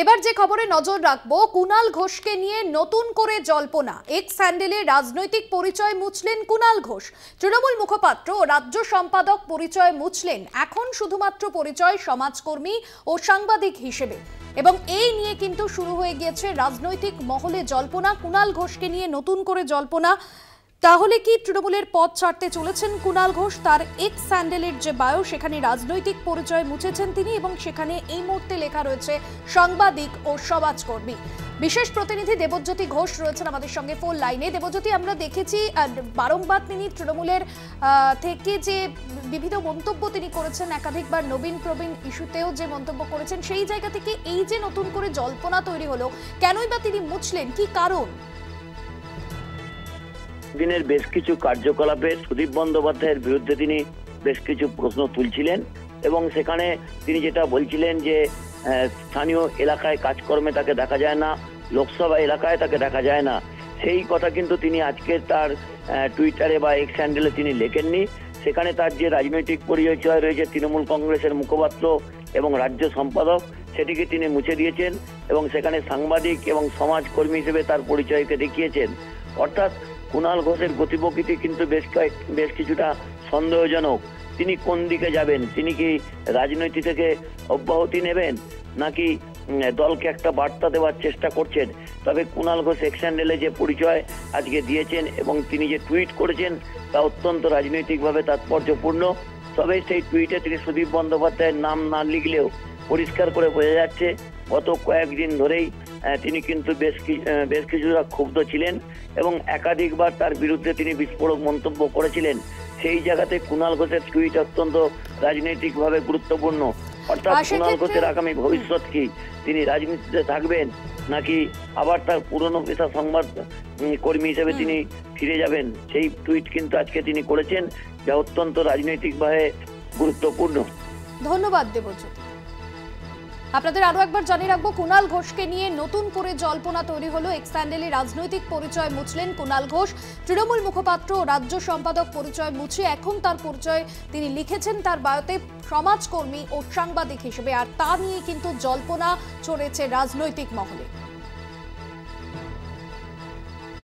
এবার যে খবরে নজর রাখবো, কুণাল ঘোষকে নিয়ে নতুন করে জল্পনা। এক্স হ্যান্ডেলে রাজনৈতিক পরিচয় মুছলেন কুণাল ঘোষ। তৃণমূল মুখপাত্র ও রাজ্য সম্পাদক পরিচয় মুছলেন, এখন শুধুমাত্র পরিচয় সমাজকর্মী ও সাংবাদিক হিসেবে। এবং এই নিয়ে কিন্তু শুরু হয়ে গিয়েছে রাজনৈতিক মহলে জল্পনা। কুণাল ঘোষকে নিয়ে নতুন করে জল্পনা। তাহলে কি তৃণমূলের পথ ছাড়তে চলেছেন কুণাল ঘোষ? তার এক্স স্যান্ডেলের যে বায়ো, সেখানে রাজনৈতিক পরিচয় মুছেছেন তিনি এবং সেখানে এই মুহূর্তে লেখা রয়েছে সাংবাদিক ও সমাজকর্মী। বিশেষ প্রতিনিধি দেবজ্যোতি ঘোষ রয়েছেন আমাদের সঙ্গে ফোন লাইনে। দেবজ্যোতি, আমরা দেখেছি বারংবার তিনি তৃণমূলের থেকে যে বিভিন্ন মন্তব্য তিনি করেছেন, একাধিকবার নবীন প্রবীণ ইস্যুতেও যে মন্তব্য করেছেন, সেই জায়গা থেকে এই যে নতুন করে জল্পনা তৈরি হলো, কেনই বা তিনি মুছলেন, কি কারণ? দিনের বেশ কিছু কার্যকলাপে সুদীপ বন্দ্যোপাধ্যায়ের বিরুদ্ধে তিনি বেশ কিছু প্রশ্ন তুলছিলেন এবং সেখানে তিনি যেটা বলছিলেন যে স্থানীয় এলাকায় কাজকর্মে তাকে দেখা যায় না, লোকসভা এলাকায় তাকে দেখা যায় না, সেই কথা কিন্তু তিনি আজকে তার টুইটারে বা এক্স হ্যান্ডেলে তিনি লেখেননি। সেখানে তার যে রাজনৈতিক পরিচয় রয়েছে তৃণমূল কংগ্রেসের মুখপাত্র এবং রাজ্য সম্পাদক, সেটিকে তিনি মুছে দিয়েছেন এবং সেখানে সাংবাদিক এবং সমাজকর্মী হিসেবে তার পরিচয়কে দেখিয়েছেন। অর্থাৎ কুণাল ঘোষের গতিপ্রকৃতি কিন্তু বেশ কিছুটা সন্দেহজনক। তিনি কোন দিকে যাবেন? তিনি কি রাজনীতি থেকে অব্যাহতি নেবেন নাকি দলকে একটা বার্তা দেওয়ার চেষ্টা করছেন? তবে কুণাল ঘোষ এক্স হ্যান্ডেলে যে পরিচয় আজকে দিয়েছেন এবং তিনি যে টুইট করেছেন তা অত্যন্ত রাজনৈতিকভাবে তাৎপর্যপূর্ণ। তবে সেই টুইটে তিনি সুদীপ বন্দ্যোপাধ্যায়ের নাম না লিখলেও পরিষ্কার করে বোঝা যাচ্ছে গত কয়েকদিন ধরেই তিনি কিন্তু বেশ কিছুটা ক্ষুব্ধ ছিলেন এবং একাধিকবার তার বিরুদ্ধে তিনি বিস্ফোরক মন্তব্য করেছিলেন। সেই জায়গাতে কুণাল ঘোষের টুইট অত্যন্ত রাজনৈতিকভাবে গুরুত্বপূর্ণ। অর্থাৎ কুণাল ঘোষের আগামী ভবিষ্যৎ কি? তিনি রাজনীতিতে থাকবেন নাকি আবার তার পুরনো পেশা সংবাদ কর্মী হিসেবে তিনি ফিরে যাবেন? সেই টুইট কিন্তু আজকে তিনি করেছেন, যা অত্যন্ত রাজনৈতিকভাবে গুরুত্বপূর্ণ। ধন্যবাদ দেবজ্যোতি। আপনাদের আরো একবার জানিয়ে রাখবো, কুণাল ঘোষকে নিয়ে নতুন করে জল্পনা তৈরি হলো। এক্স হ্যান্ডেলে রাজনৈতিক পরিচয় মুছলেন কুণাল ঘোষ। তৃণমূল মুখপাত্র ও রাজ্য সম্পাদক পরিচয় মুছে এখন তার পরিচয় তিনি লিখেছেন তার বায়োতে সমাজকর্মী ও সাংবাদিক হিসেবে। আর তা নিয়ে কিন্তু জল্পনা চড়েছে রাজনৈতিক মহলে।